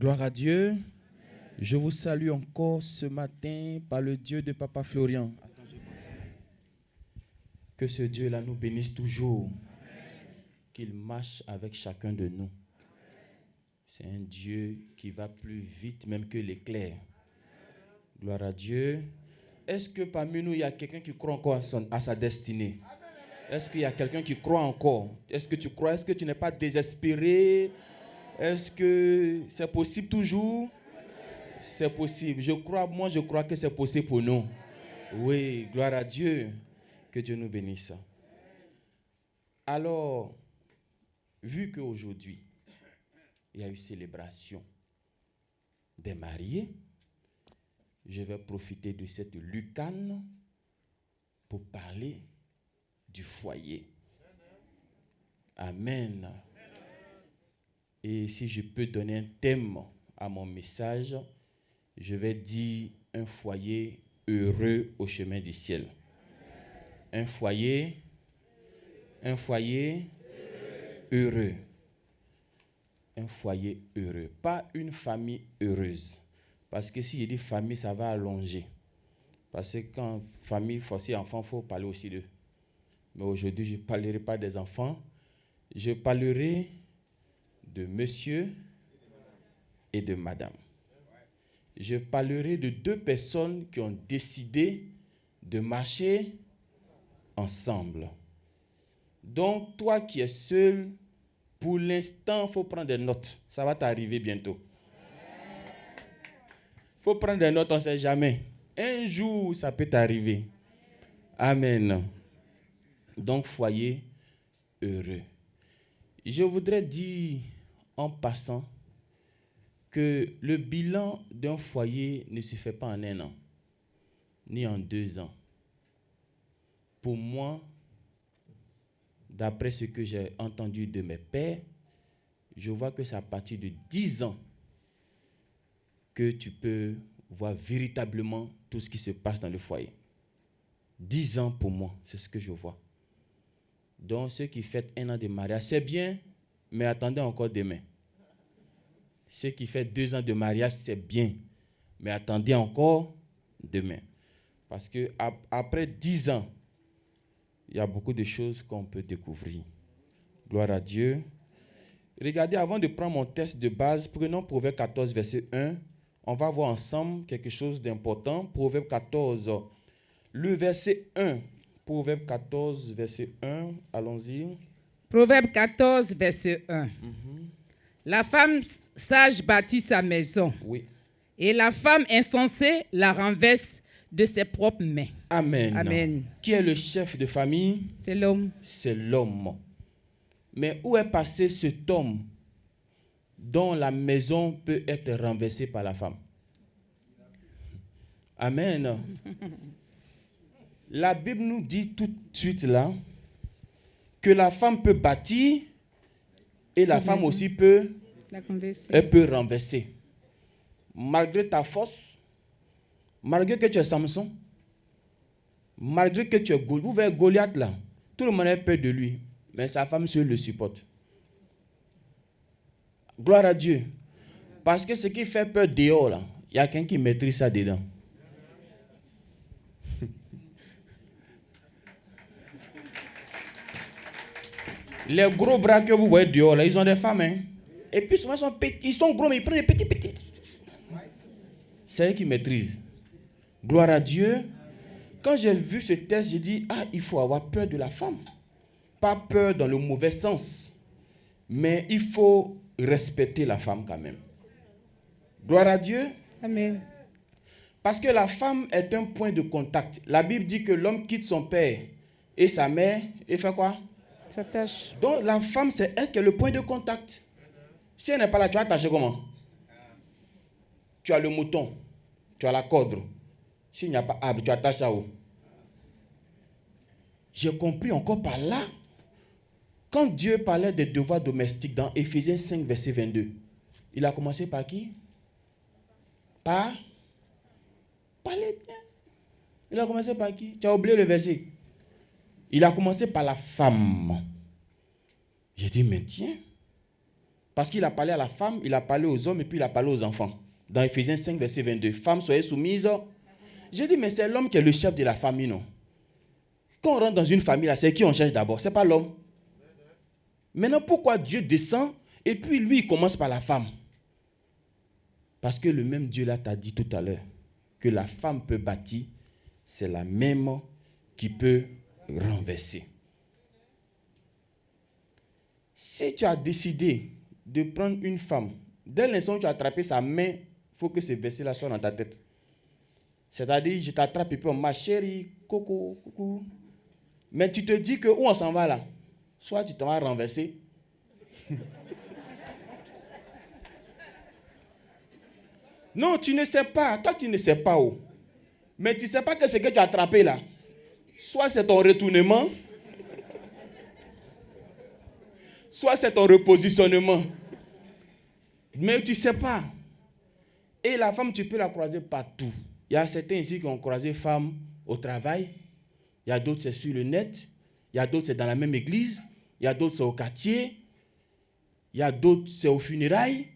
Gloire à Dieu. Je vous salue encore ce matin par le Dieu de Papa Florian. Que ce Dieu-là nous bénisse toujours. Qu'il marche avec chacun de nous. C'est un Dieu qui va plus vite même que l'éclair. Gloire à Dieu. Est-ce que parmi nous, il y a quelqu'un qui croit encore à sa destinée? Est-ce qu'il y a quelqu'un qui croit encore? Est-ce que tu crois? Est-ce que tu n'es pas désespéré? Est-ce que c'est possible toujours? C'est possible. Je crois que c'est possible pour nous. Oui, gloire à Dieu. Que Dieu nous bénisse. Alors, vu qu'aujourd'hui, il y a eu célébration des mariés, je vais profiter de cette lucane pour parler du foyer. Amen. Et si je peux donner un thème à mon message, je vais dire un foyer heureux au chemin du ciel. Un foyer heureux. Un foyer heureux. Pas une famille heureuse. Parce que si je dis famille, ça va allonger. Parce que quand famille, forcée, enfant, il faut parler aussi d'eux. Mais aujourd'hui, je ne parlerai pas des enfants. Je parlerai de monsieur et de madame. Je parlerai de deux personnes qui ont décidé de marcher ensemble. Donc, toi qui es seul, pour l'instant, il faut prendre des notes. Ça va t'arriver bientôt. Il faut prendre des notes, on ne sait jamais. Un jour, ça peut t'arriver. Amen. Donc, foyer heureux. Je voudrais dire en passant que le bilan d'un foyer ne se fait pas en 1 an, ni en 2 ans. Pour moi, d'après ce que j'ai entendu de mes pères, je vois que c'est à partir de 10 ans que tu peux voir véritablement tout ce qui se passe dans le foyer. 10 ans pour moi, c'est ce que je vois. Donc, ceux qui fêtent 1 an de mariage, c'est bien, mais attendez encore demain. Ceux qui fêtent 2 ans de mariage, c'est bien, mais attendez encore demain. Parce qu'après 10 ans, il y a beaucoup de choses qu'on peut découvrir. Gloire à Dieu. Regardez, avant de prendre mon texte de base, prenons Proverbe 14, verset 1. On va voir ensemble quelque chose d'important. Proverbe 14, le verset 1. Proverbe 14, verset 1. Allons-y. Proverbe 14, verset 1. La femme sage bâtit sa maison. Oui. Et la femme insensée la renverse de ses propres mains. Amen. Amen. Qui est le chef de famille? C'est l'homme. C'est l'homme. Mais où est passé cet homme dont la maison peut être renversée par la femme? Amen. La Bible nous dit tout de suite là que la femme peut bâtir et la femme aussi peut renverser. Malgré ta force, malgré que tu es Samson, malgré que tu es Goliath, vous voyez Goliath là, tout le monde a peur de lui, mais sa femme seule le supporte. Gloire à Dieu. Parce que ce qui fait peur dehors là, il y a quelqu'un qui maîtrise ça dedans. Les gros bras que vous voyez dehors là, ils ont des femmes, hein. Et puis souvent ils sont gros, mais ils prennent des petits. C'est eux qui maîtrisent. Gloire à Dieu. Quand j'ai vu ce texte, j'ai dit, il faut avoir peur de la femme. Pas peur dans le mauvais sens. Mais il faut respecter la femme quand même. Gloire à Dieu. Amen. Parce que la femme est un point de contact. La Bible dit que l'homme quitte son père et sa mère et fait quoi? S'attache. Donc la femme, c'est elle qui est le point de contact. Si elle n'est pas là, tu vas attacher comment? Tu as le mouton, tu as la corde. S'il n'y a pas arbre, tu attaches ça où? J'ai compris encore par là. Quand Dieu parlait des devoirs domestiques dans Éphésiens 5, verset 22, il a commencé par qui? Parlez bien. Il a commencé par qui? Tu as oublié le verset. Il a commencé par la femme. J'ai dit, mais tiens, Parce qu'il a parlé à la femme, il a parlé aux hommes et puis il a parlé aux enfants. Dans Éphésiens 5, verset 22. Femmes, soyez soumises. J'ai dit, mais c'est l'homme qui est le chef de la famille, non? Quand on rentre dans une famille, là, c'est qui on cherche d'abord? Ce n'est pas l'homme. Maintenant, pourquoi Dieu descend et puis lui, il commence par la femme? Parce que le même Dieu là t'a dit tout à l'heure que la femme peut bâtir, c'est la même qui peut renverser. Si tu as décidé de prendre une femme, dès l'instant où tu as attrapé sa main, il faut que ce verset-là soit dans ta tête. C'est-à-dire, je t'attrape et puis ma chérie, coco, coucou. Mais tu te dis que où on s'en va là? Soit tu t'en vas renverser. Non, tu ne sais pas. Toi, tu ne sais pas où. Mais tu ne sais pas que ce que tu as attrapé là, soit c'est ton retournement, soit c'est ton repositionnement. Mais tu ne sais pas. Et la femme, tu peux la croiser partout. Il y a certains ici qui ont croisé femmes au travail. Il y a d'autres, c'est sur le net. Il y a d'autres, c'est dans la même église. Il y a d'autres, c'est au quartier. Il y a d'autres, c'est aux funérailles.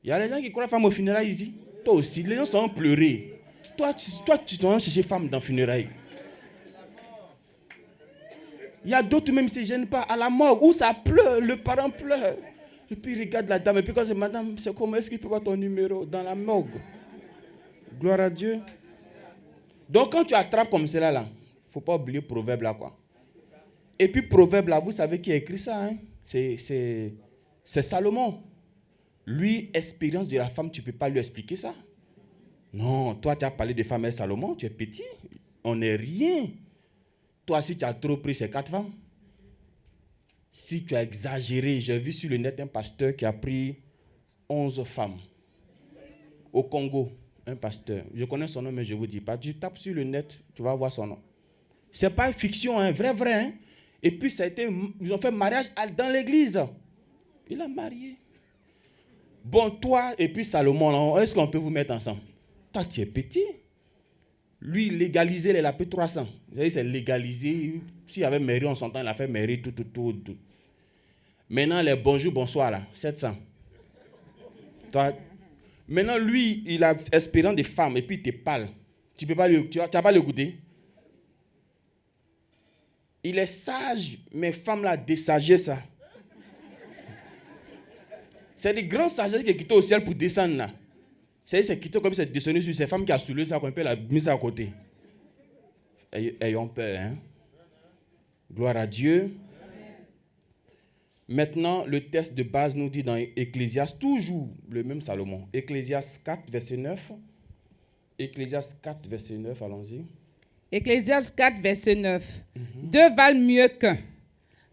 Il y a les gens qui croient femmes aux funérailles ici. Toi aussi, les gens sont pleurés. Toi, tu t'en vas chercher femme dans les funérailles. Il y a d'autres même qui ne se gênent pas à la mort où ça pleure, le parent pleure. Et puis il regarde la dame. Et puis quand c'est madame, c'est comment est-ce qu'il peut voir ton numéro dans la morgue? Gloire à Dieu. Donc quand tu attrapes comme cela là, il ne faut pas oublier Proverbe là quoi. Et puis Proverbe là, vous savez qui a écrit ça, hein? C'est Salomon. Lui, expérience de la femme, tu ne peux pas lui expliquer ça. Non, toi tu as parlé de femmes et Salomon, tu es petit. On n'est rien. Toi si tu as trop pris ces 4 femmes. Si tu as exagéré, j'ai vu sur le net un pasteur qui a pris 11 femmes. Au Congo, un pasteur. Je connais son nom, mais je ne vous dis pas. Tu tapes sur le net, tu vas voir son nom. Ce n'est pas une fiction, hein, vrai. Hein. Et puis, ils ont fait mariage dans l'église. Il a marié. Bon, toi et puis Salomon, est-ce qu'on peut vous mettre ensemble? Toi, tu es petit. Lui, légaliser les lapins 300. C'est légalisé. S'il y avait mairie en son temps, il a fait mairie, tout. Maintenant, les bonjour, bonsoir, là, 700. Toi, maintenant, lui, il a espérance des femmes et puis il te parle. Tu n'as pas l'écouter. Il est sage, mais femmes là, des sagesse. Ça. C'est des grands sagesses qui est quitté au ciel pour descendre là. C'est quitté comme c'est descendu sur ces femmes qui a soulevé ça, qu'on peut la mise à côté. Ayons peur, hein. Gloire à Dieu. Maintenant, le texte de base nous dit dans Ecclésiaste, toujours le même Salomon. Ecclésiaste 4, verset 9. Ecclésiaste 4, verset 9, allons-y. Ecclésiaste 4, verset 9. Deux valent mieux qu'un,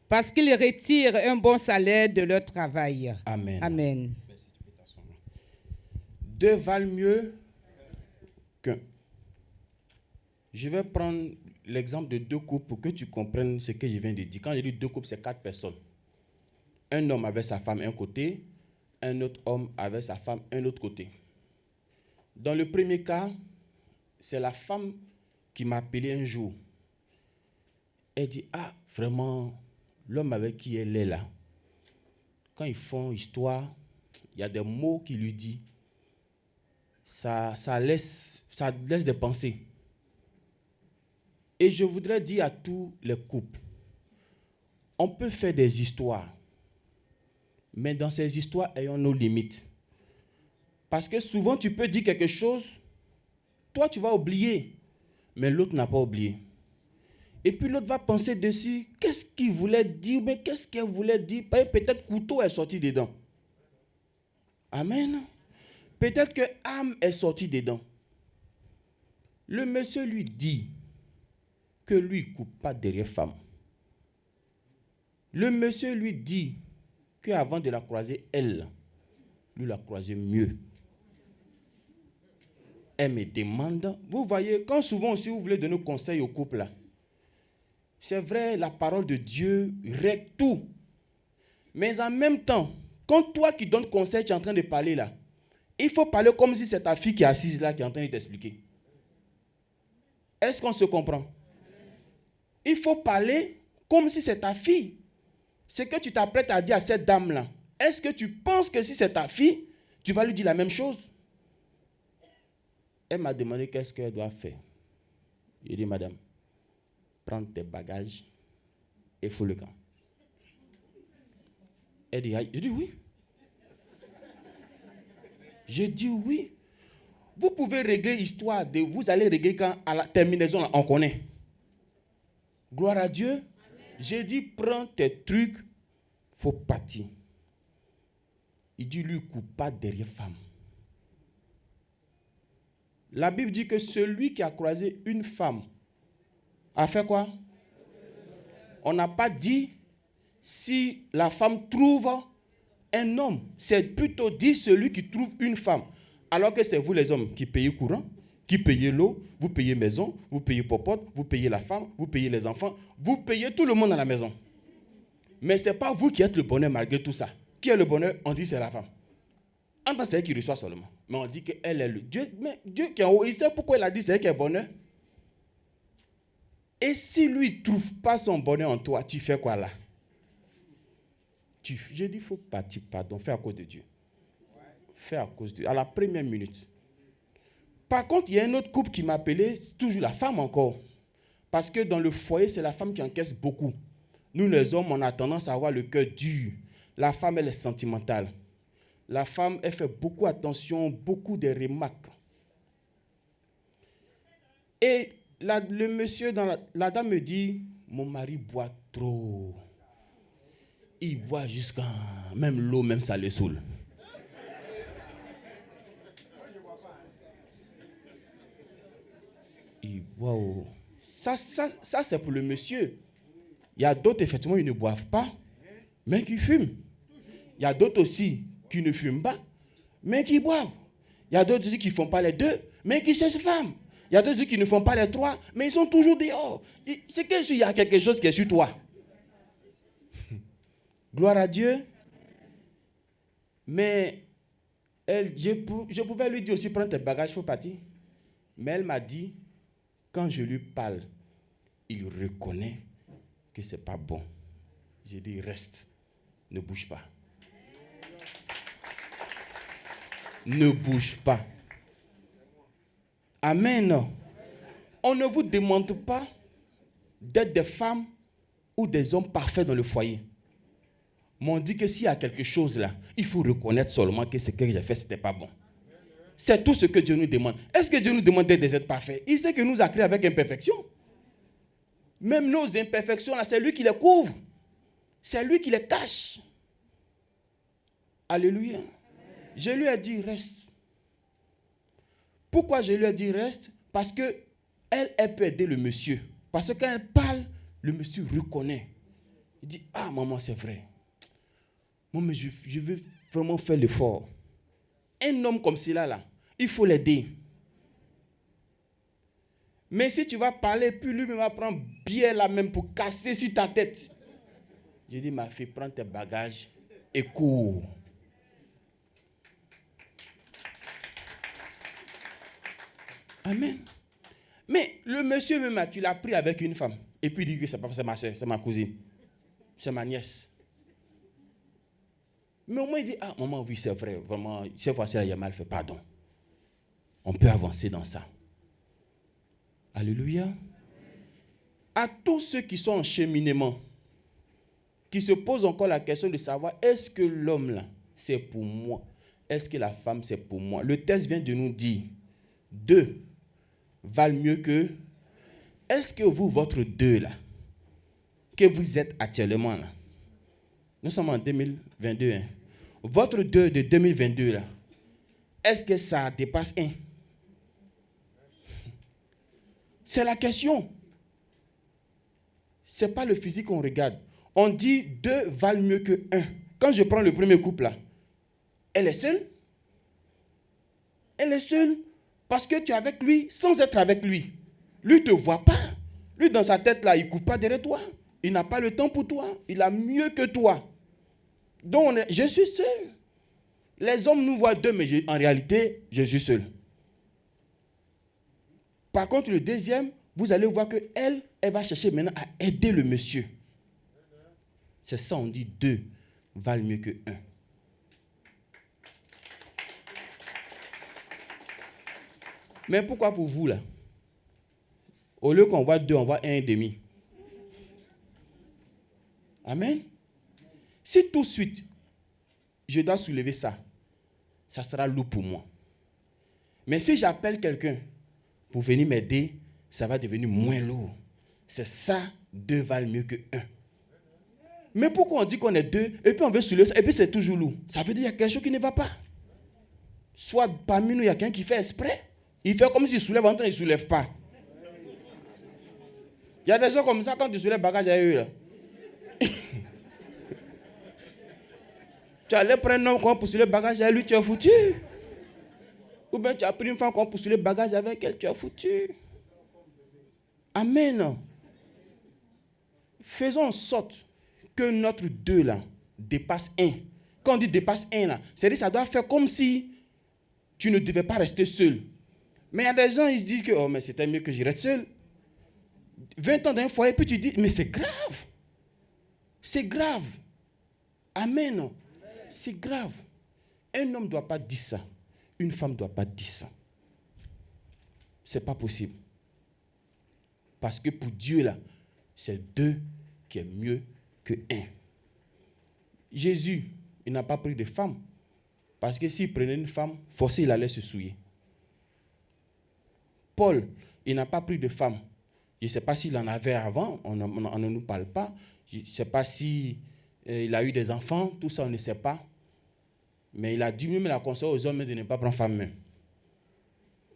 parce qu'ils retirent un bon salaire de leur travail. Amen. Amen. Deux valent mieux qu'un. Je vais prendre l'exemple de 2 couples pour que tu comprennes ce que je viens de dire. Quand je dis 2 couples, c'est 4 personnes. Un homme avec sa femme un côté, un autre homme avec sa femme un autre côté. Dans le premier cas, c'est la femme qui m'a appelé un jour. Elle dit, ah, vraiment, l'homme avec qui elle est là, quand ils font histoire, il y a des mots qu'il lui dit. Ça laisse des pensées. Et je voudrais dire à tous les couples, on peut faire des histoires, mais dans ces histoires, ayons nos limites. Parce que souvent, tu peux dire quelque chose, toi, tu vas oublier, mais l'autre n'a pas oublié. Et puis l'autre va penser dessus, qu'est-ce qu'il voulait dire, mais qu'est-ce qu'elle voulait dire? Peut-être couteau est sorti dedans. Amen. Peut-être que âme est sortie dedans. Le monsieur lui dit que lui ne coupe pas derrière femme. Le monsieur lui dit qu'avant de la croiser, elle, lui l'a croisé mieux. Elle me demande, vous voyez, quand souvent aussi vous voulez donner conseil au couple là, c'est vrai, la parole de Dieu règle tout. Mais en même temps, quand toi qui donnes conseil, tu es en train de parler là, il faut parler comme si c'est ta fille qui est assise là, qui est en train de t'expliquer. Est-ce qu'on se comprend? Il faut parler comme si c'est ta fille. ce que tu t'apprêtes à dire à cette dame-là, est-ce que tu penses que si c'est ta fille, tu vas lui dire la même chose? Elle m'a demandé qu'est-ce qu'elle doit faire. J'ai dit, madame, prends tes bagages et fous le camp. Elle dit, j'ai dit oui. J'ai dit oui. Vous pouvez régler l'histoire de vous allez régler quand à la terminaison, là, on connaît. Gloire à Dieu. Amen. J'ai dit, prends tes trucs, faut partir. Il dit, lui, coupe pas derrière femme. La Bible dit que celui qui a croisé une femme a fait quoi? On n'a pas dit si la femme trouve un homme. C'est plutôt dit celui qui trouve une femme. Alors que c'est vous les hommes qui payez courant, qui payez l'eau, vous payez maison, vous payez popote, vous payez la femme, vous payez les enfants, vous payez tout le monde à la maison. Mais ce n'est pas vous qui êtes le bonheur malgré tout ça. Qui est le bonheur? On dit c'est la femme. En tant que c'est elle qui reçoit seulement. Mais on dit qu'elle est le Dieu. Mais Dieu qui est en haut, il sait pourquoi il a dit c'est elle qui est bonheur. Et si lui ne trouve pas son bonheur en toi, tu fais quoi là? Je dis, il faut partir, pardon, fais à cause de Dieu. Fais à cause de Dieu. À la première minute. Par contre, il y a un autre couple qui m'a appelé, c'est toujours la femme encore. Parce que dans le foyer, c'est la femme qui encaisse beaucoup. Nous, les hommes, on a tendance à avoir le cœur dur. La femme, elle est sentimentale. La femme, elle fait beaucoup attention, beaucoup de remarques. Et le monsieur, la dame me dit, mon mari boit trop. Il boit jusqu'à... Même l'eau, même ça le saoule. Il boit... Ça c'est pour le monsieur. Il y a d'autres, effectivement, ils ne boivent pas, mais qui fument. Il y a d'autres aussi qui ne fument pas, mais qui boivent. Il y a d'autres aussi qui ne font pas les deux, mais qui cherchent femme. Il y a d'autres aussi qui ne font pas les trois, mais ils sont toujours dehors. C'est qu'il y a quelque chose qui est sur toi. Gloire à Dieu. Mais je pouvais lui dire aussi, prends tes bagages, il faut partir. Mais elle m'a dit, quand je lui parle, il reconnaît que ce n'est pas bon. J'ai dit, reste, ne bouge pas. Ne bouge pas. Amen. On ne vous demande pas d'être des femmes ou des hommes parfaits dans le foyer. Mais on dit que s'il y a quelque chose là, il faut reconnaître seulement que ce que j'ai fait, ce n'était pas bon. C'est tout ce que Dieu nous demande. Est-ce que Dieu nous demande d'être des êtres parfaits? Il sait que nous a créés avec imperfection. Même nos imperfections là, c'est lui qui les couvre. C'est lui qui les cache. Alléluia. Je lui ai dit reste. Pourquoi je lui ai dit reste? Parce que elle peut aider le monsieur. Parce que quand elle parle, le monsieur reconnaît. Il dit, ah maman, c'est vrai. Moi, mais je veux vraiment faire l'effort. Un homme comme celui-là, là, il faut l'aider. Mais si tu vas parler, puis lui va prendre bien la même pour casser sur ta tête. Je dis, ma fille, prends tes bagages et cours. Amen. Mais le monsieur même, tu l'as pris avec une femme. Et puis il dit que c'est ma soeur, c'est ma cousine. C'est ma nièce. Mais au moins il dit, ah maman, oui c'est vrai, vraiment, cette fois-ci il a mal fait, pardon. On peut avancer dans ça. Alléluia. À tous ceux qui sont en cheminement, qui se posent encore la question de savoir, est-ce que l'homme là, c'est pour moi? Est-ce que la femme, c'est pour moi? Le texte vient de nous dire, 2 valent mieux que... Est-ce que vous, votre 2 là, que vous êtes actuellement là, nous sommes en 2022, hein, votre 2 de 2022 là, est-ce que ça dépasse 1? C'est la question. Ce n'est pas le physique qu'on regarde. On dit 2 valent mieux que 1. Quand je prends le premier couple là, elle est seule. Elle est seule parce que tu es avec lui sans être avec lui. Lui ne te voit pas. Lui, dans sa tête là, il ne coupe pas derrière toi. Il n'a pas le temps pour toi. Il a mieux que toi. Donc, je suis seul. Les hommes nous voient 2, mais en réalité, je suis seul. Par contre, le deuxième, vous allez voir qu'elle va chercher maintenant à aider le monsieur. C'est ça, on dit 2 valent mieux que 1. Mais pourquoi pour vous, là? Au lieu qu'on voit 2, on voit 1,5. Amen. Si tout de suite, je dois soulever ça, ça sera lourd pour moi. Mais si j'appelle quelqu'un pour venir m'aider, ça va devenir moins lourd. C'est ça, 2 valent mieux que 1. Mais pourquoi on dit qu'on est 2 et puis on veut soulever ça et puis c'est toujours lourd? Ça veut dire qu'il y a quelque chose qui ne va pas. Soit parmi nous, il y a quelqu'un qui fait exprès. Il fait comme s'il soulève, en train il ne soulève pas. Il y a des gens comme ça, quand tu soulèves le bagage à eux, là. Tu allais prendre un homme pour soulever le bagage à lui, tu es foutu. Ou bien tu as pris une femme pour soulever le bagage avec elle, tu es foutu. Amen. Faisons en sorte que notre 2 là dépasse 1. Quand on dit dépasse 1 là, c'est-à-dire que ça doit faire comme si tu ne devais pas rester seul. Mais il y a des gens, ils se disent que oh, mais c'était mieux que je reste seul. 20 ans dans un foyer, puis tu dis, mais c'est grave. C'est grave. Amen. C'est grave. Un homme ne doit pas dire ça. Une femme ne doit pas dire ça. Ce n'est pas possible. Parce que pour Dieu, là, c'est 2 qui est mieux que 1. Jésus, il n'a pas pris de femme. Parce que s'il prenait une femme, forcément, il allait se souiller. Paul, il n'a pas pris de femme. Je ne sais pas s'il en avait avant, on ne nous parle pas. Je ne sais pas si il a eu des enfants, tout ça, on ne sait pas. Mais il a dû même la conseiller aux hommes de ne pas prendre femme même.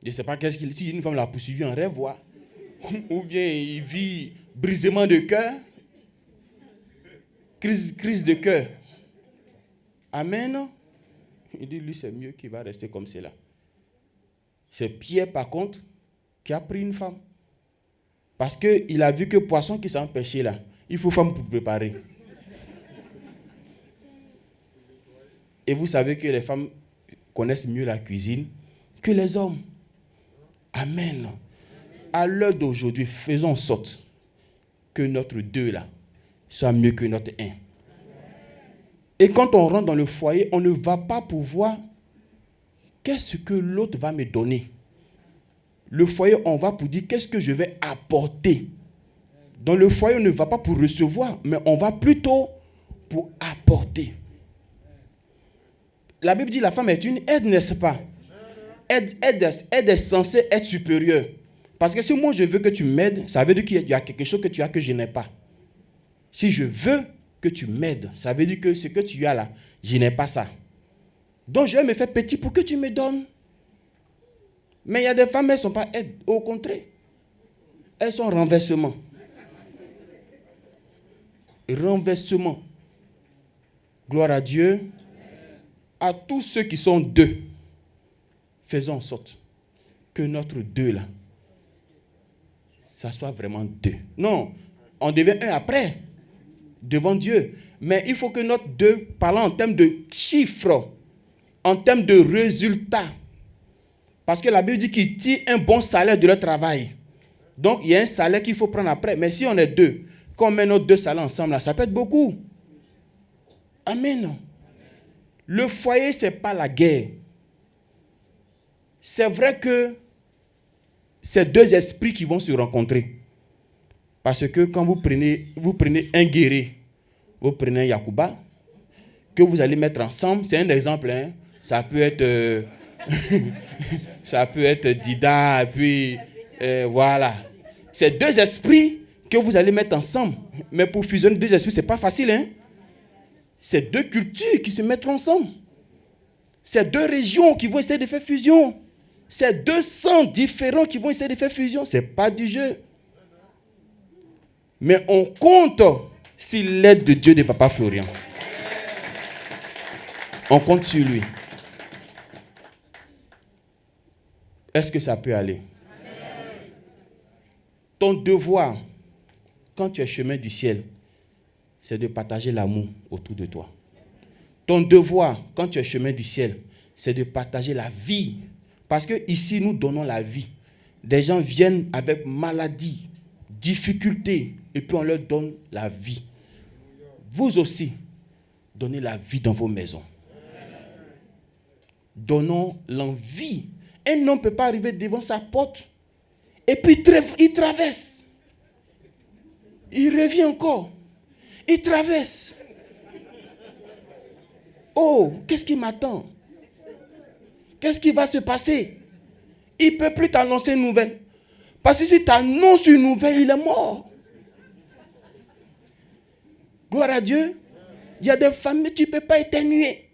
Je ne sais pas qu'est-ce qu'il... Si une femme l'a poursuivi en rêve, voilà. Ou bien il vit brisement de cœur, crise de cœur. Amen. Il dit, lui, c'est mieux qu'il va rester comme cela. C'est Pierre, par contre, qui a pris une femme. Parce qu'il a vu que poisson qui s'est empêché là, il faut femme pour préparer. Et vous savez que les femmes connaissent mieux la cuisine que les hommes. Amen. À l'heure d'aujourd'hui, faisons en sorte que notre 2 là soit mieux que notre 1. Et quand on rentre dans le foyer, on ne va pas pouvoir qu'est-ce que l'autre va me donner. Le foyer, on va pour dire qu'est-ce que je vais apporter. Dans le foyer, on ne va pas pour recevoir, mais on va plutôt pour apporter. La Bible dit la femme est une aide, n'est-ce pas? Aide est censée être supérieure. Parce que si moi je veux que tu m'aides, ça veut dire qu'il y a quelque chose que tu as que je n'ai pas. Si je veux que tu m'aides, ça veut dire que ce que tu as là, je n'ai pas ça. Donc je vais me faire petit pour que tu me donnes. Mais il y a des femmes, elles ne sont pas aides. Au contraire, elles sont renversement. Renversement. Gloire à Dieu. À tous ceux qui sont 2, faisons en sorte que notre 2 là, ça soit vraiment 2. Non, on devient 1 après, devant Dieu. Mais il faut que notre 2, parlant en termes de chiffres, en termes de résultats, parce que la Bible dit qu'ils tirent un bon salaire de leur travail. Donc, il y a un salaire qu'il faut prendre après. Mais si on est 2, quand on met nos 2 salaires ensemble, là, ça peut être beaucoup. Amen. Le foyer, ce n'est pas la guerre. C'est vrai que c'est 2 esprits qui vont se rencontrer. Parce que quand vous prenez un guerrier, vous prenez un Yakuba, que vous allez mettre ensemble, c'est un exemple, hein? Ça peut être... ça peut être Dida, et puis voilà. C'est 2 esprits que vous allez mettre ensemble. Mais pour fusionner 2 esprits, ce n'est pas facile, hein? C'est 2 cultures qui se mettront ensemble. C'est 2 régions qui vont essayer de faire fusion. C'est 2 sangs différents qui vont essayer de faire fusion. Ce n'est pas du jeu. Mais on compte sur l'aide de Dieu de Papa Florian. On compte sur lui. Est-ce que ça peut aller? Ton devoir, quand tu es chemin du ciel, c'est de partager l'amour autour de toi. Ton devoir, quand tu es chemin du ciel, c'est de partager la vie. Parce que ici, nous donnons la vie. Des gens viennent avec maladie, difficultés, et puis on leur donne la vie. vous aussi, donnez la vie dans vos maisons. Donnons l'envie. Un homme ne peut pas arriver devant sa porte et puis il traverse. Il revient encore. Il traverse. Oh, qu'est-ce qui m'attend? Qu'est-ce qui va se passer? Il ne peut plus t'annoncer une nouvelle. Parce que si tu annonces une nouvelle, il est mort. Gloire à Dieu. Il y a des familles, tu ne peux pas éternuer.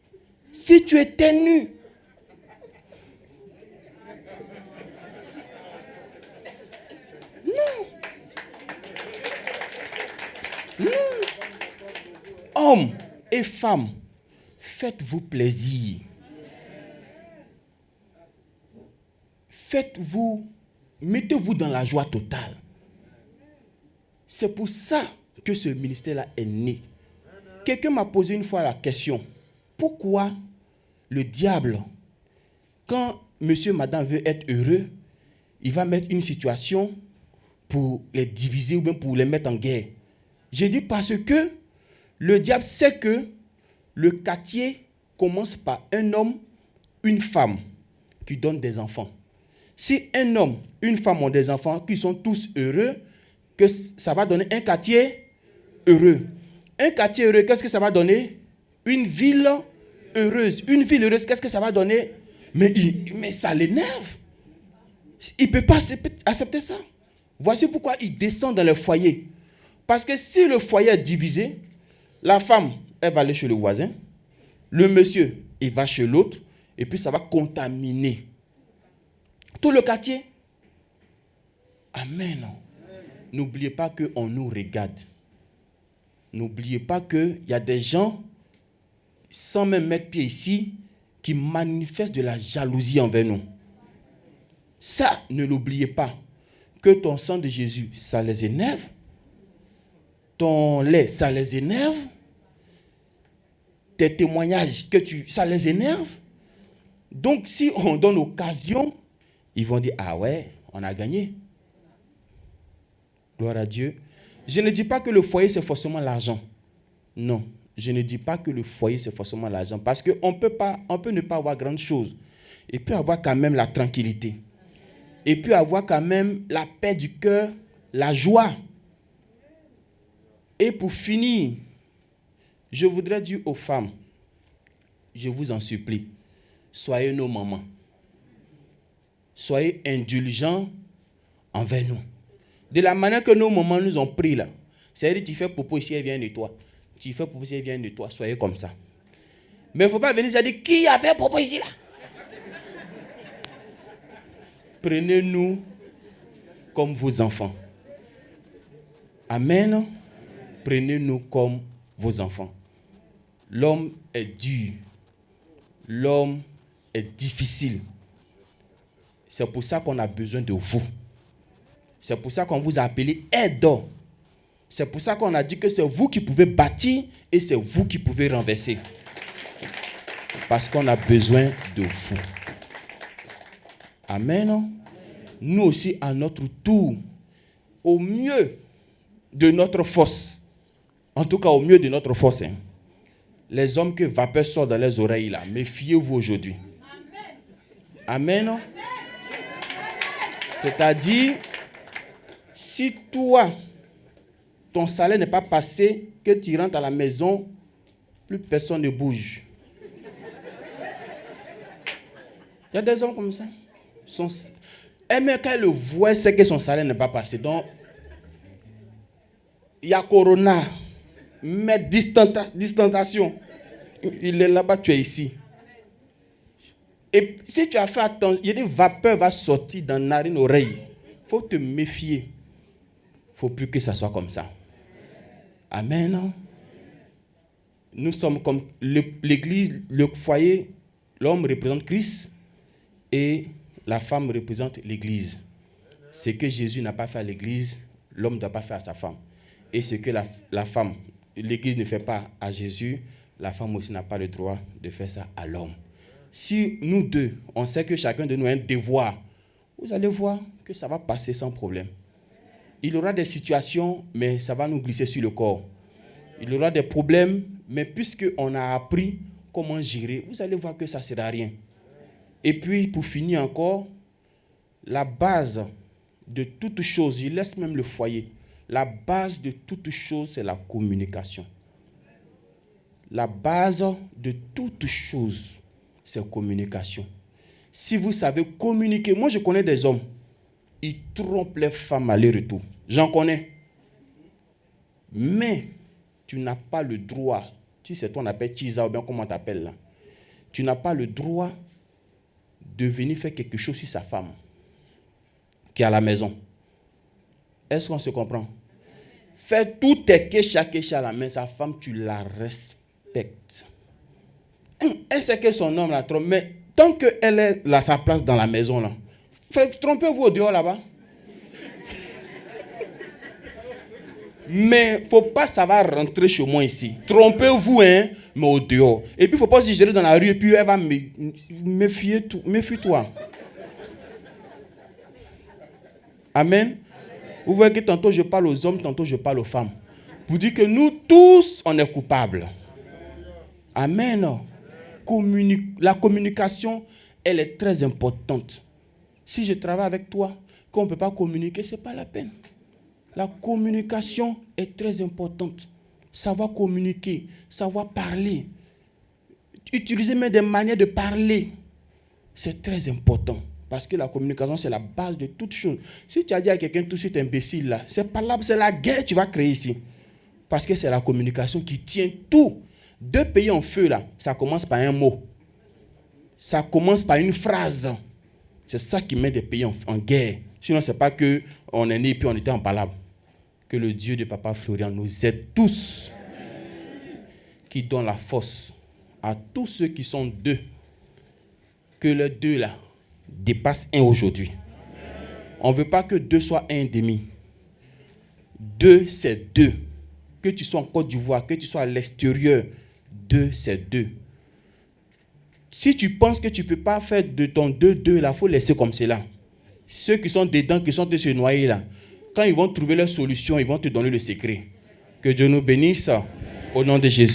Si tu éternues, non. Hommes et femmes, faites-vous plaisir. Mettez-vous dans la joie totale. C'est pour ça que ce ministère-là est né. Quelqu'un m'a posé une fois la question, pourquoi le diable, quand monsieur, madame veut être heureux, il va mettre une situation pour les diviser ou bien pour les mettre en guerre? J'ai dit parce que le diable sait que le quartier commence par un homme, une femme qui donnent des enfants. Si un homme, une femme ont des enfants qui sont tous heureux, que ça va donner un quartier heureux. Un quartier heureux, qu'est-ce que ça va donner? Une ville heureuse. Une ville heureuse, qu'est-ce que ça va donner? Mais ça l'énerve. Il ne peut pas accepter ça. Voici pourquoi il descend dans le foyer. Parce que si le foyer est divisé, la femme, elle va aller chez le voisin. Le monsieur, il va chez l'autre. Et puis ça va contaminer tout le quartier. Amen. N'oubliez pas qu'on nous regarde. N'oubliez pas qu'il y a des gens, sans même mettre pied ici, qui manifestent de la jalousie envers nous. Ça, ne l'oubliez pas. Que ton sang de Jésus, ça les énerve. Ton lait, ça les énerve. Tes témoignages, ça les énerve. Donc, si on donne l'occasion, ils vont dire, ah ouais, on a gagné. Gloire à Dieu. Je ne dis pas que le foyer, c'est forcément l'argent. Non, je ne dis pas que le foyer, c'est forcément l'argent. Parce qu'on peut ne pas avoir grande chose. Et puis avoir quand même la tranquillité. Et puis avoir quand même la paix du cœur, la joie. Et pour finir, je voudrais dire aux femmes, je vous en supplie, soyez nos mamans. Soyez indulgents envers nous. De la manière que nos mamans nous ont pris là. C'est-à-dire, tu fais popo ici, elle vient nettoyer. Tu fais popo ici, elle vient nettoyer. Soyez comme ça. Mais il ne faut pas venir dire, qui a fait popo ici là? Prenez-nous comme vos enfants. Amen. Prenez-nous comme vos enfants. L'homme est dur. L'homme est difficile. C'est pour ça qu'on a besoin de vous. C'est pour ça qu'on vous a appelé aidants. C'est pour ça qu'on a dit que c'est vous qui pouvez bâtir et c'est vous qui pouvez renverser. Parce qu'on a besoin de vous. Amen. Nous aussi, à notre tour, au mieux de notre force, en tout cas au mieux de notre force, les hommes que vapeur sort dans les oreilles là, méfiez-vous aujourd'hui. Amen. C'est-à-dire, si toi, ton salaire n'est pas passé, que tu rentres à la maison, plus personne ne bouge. Il y a des hommes comme ça. Et même quand il le voit, c'est que son salaire n'est pas passé. Donc, il y a Corona, mais distanciation. Il est là-bas, tu es ici. Et si tu as fait attention, il y a des vapeurs qui vont sortir dans la narine, oreille. Il faut te méfier. Il ne faut plus que ça soit comme ça. Amen. Nous sommes comme l'église, le foyer, l'homme représente Christ et la femme représente l'église. Ce que Jésus n'a pas fait à l'église, l'homme ne doit pas faire à sa femme. Et ce que la femme, l'église ne fait pas à Jésus, la femme aussi n'a pas le droit de faire ça à l'homme. Si nous deux, on sait que chacun de nous a un devoir, vous allez voir que ça va passer sans problème. Il y aura des situations, mais ça va nous glisser sur le corps. Il y aura des problèmes, mais puisqu'on a appris comment gérer, vous allez voir que ça ne sert à rien. Et puis, pour finir encore, la base de toute chose, il laisse même le foyer. La base de toute chose, c'est la communication. La base de toute chose, c'est la communication. Si vous savez communiquer, moi je connais des hommes, ils trompent les femmes aller-retour. J'en connais. Mais tu n'as pas le droit, si c'est toi on appelle Chiza ou bien comment on t'appelle là, tu n'as pas le droit de venir faire quelque chose sur sa femme qui est à la maison. Est-ce qu'on se comprend? Fais tout tes kécha à la main, sa femme, tu la respectes. Elle sait que son homme la trompe, mais tant qu'elle est à sa place dans la maison, là, trompez-vous au dehors là-bas. Mais il ne faut pas savoir rentrer chez moi ici. Trompez-vous, hein, mais au dehors. Et puis il ne faut pas se gérer dans la rue et puis elle va méfie-toi. Amen. Vous voyez que tantôt je parle aux hommes, tantôt je parle aux femmes. Vous dites que nous tous, on est coupables. Amen. La communication, elle est très importante. Si je travaille avec toi, qu'on ne peut pas communiquer, ce n'est pas la peine. La communication est très importante. Savoir communiquer, savoir parler. Utiliser même des manières de parler. C'est très important. Parce que la communication, c'est la base de toute chose. Si tu as dit à quelqu'un tout de suite imbécile, là, c'est pas là, c'est la guerre que tu vas créer ici. Parce que c'est la communication qui tient tout. Deux pays en feu, là, ça commence par un mot. Ça commence par une phrase. C'est ça qui met des pays en guerre. Sinon, ce n'est pas qu'on est né et puis on était en palabre. Que le Dieu de Papa Florian nous aide tous. Qui donne la force à tous ceux qui sont deux. Que les deux là dépassent un aujourd'hui. On ne veut pas que deux soient un demi. Deux, c'est deux. Que tu sois en Côte d'Ivoire, que tu sois à l'extérieur, deux, c'est deux. Si tu penses que tu ne peux pas faire de ton 2-2, il faut laisser comme cela. Ceux qui sont dedans, qui sont de se noyer là, quand ils vont trouver leur solution, ils vont te donner le secret. Que Dieu nous bénisse au nom de Jésus.